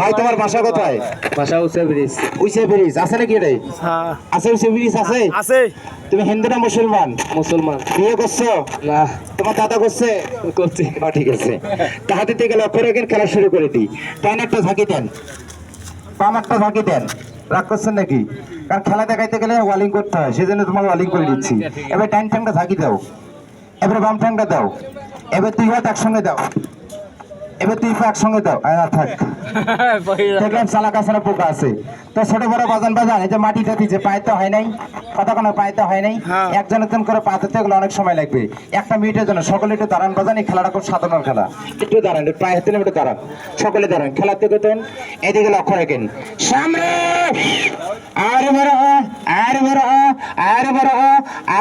ভাই তোমার বাসা কোথায়? বাসা উসে ব্রিজ। উইসে ব্রিজ আছে নাকি রে? হ্যাঁ আছে, উইসে ব্রিজ আছে। আছে। তুমি হিন্দু না মুসলমান? মুসলমান। বিয়ে করছো? না তোমার দাদা করছে? করছি। ঠিক আছে, তাহাতে থেকে লক্ষ্য রাখেন, খেলা শুরু করে দিই। টাইন একটা ঝাঁকি দেন, পাম একটা ঝাঁকি দেন। রাগ করছেন নাকি? কারণ খেলা দেখাইতে গেলে ওয়ালিং করতে হয়, সেজন্য তোমার ওয়ালিং করে দিচ্ছি। এবার টাইন ঠ্যাংটা ঝাঁকি দাও, এবারে বাম ঠ্যাংটা দাও, এবার দুই হাত একসঙ্গে দাও, এবার তুই একসঙ্গে দাও। থাক, দেখলাম চালাক আছে না পোকা আছে। তো ছোট বড় বাজান বাজান, এই যে মাটিটা দিচ্ছে পাইতে হয় নাই, কতক্ষণ পাইতে হয় নাই। একজন একজন করে পাতে গেলে অনেক সময় লাগবে। একটা মিনিটের জন্য সকলে একটু দাঁড়ান বাজান। এই খেলাটা খুব সাধারণ খেলা। একটু দাঁড়ান, একটু পায়ে হাতে একটু দাঁড়ান, সকলে দাঁড়ান। খেলাতে গেতেন এদিকে লক্ষ্য রাখেন। সামনে আরে বড় হ, আরে বড় হ, আরে বড় হ,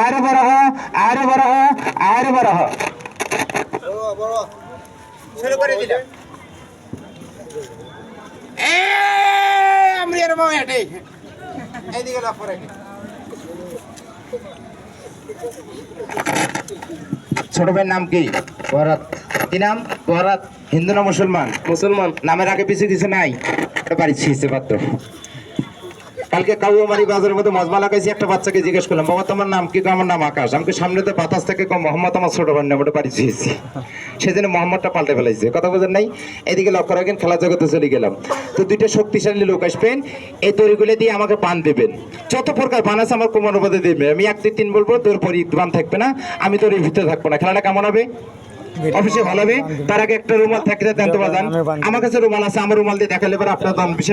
আরে বড় হ, আরে বড় হ, আরে বড় হ। শুরু করে দিলাম। ছোট ভাইয়ের নাম কি? বরাত। কি নাম? বরাত। হিন্দু না মুসলমান? মুসলমান। নামের আগে পিছিয়ে দিছে নাই? বাড়ি ছিঁড়ছে পাত্র। কালকে কাউমারি বাজারের মধ্যে মজমা লাগাইছি, একটা বাচ্চাকে জিজ্ঞেস করলাম, বাবা তোমার নাম কি? আমার নাম আকাশ। আমাকে সামনে তো বাতাস থেকে কম মোহাম্মদ, আমার ছোট ভাই নাম, ওটা বাড়ি ছিঁড়ছি। সেজন্য মোহাম্মদটা পাল্টে ফেলাইছে। কথা বোঝেন নাই? এদিকে লক্ষ্য রাখেন, খেলা জগতে চলে গেলাম। তো দুইটা শক্তিশালী লোক আসবেন, এই তরিগুলো দিয়ে আমাকে পান দেবেন। যত প্রকার পান আছে আমার কোমর মধ্যে দেবে। আমি 1 2 3 বলবো, তোর পরে পান থাকবে না, আমি তোর এই ভিতরে থাকবো না। খেলাটা কেমন হবে? অবশ্যই ভালো হবে। তার আগে একটা রুমাল থাকতে দেন তো বাজান। আমার কাছে রুমাল আছে, আমার রুমাল দিয়ে দেখালে এবার আপনার বিশেষ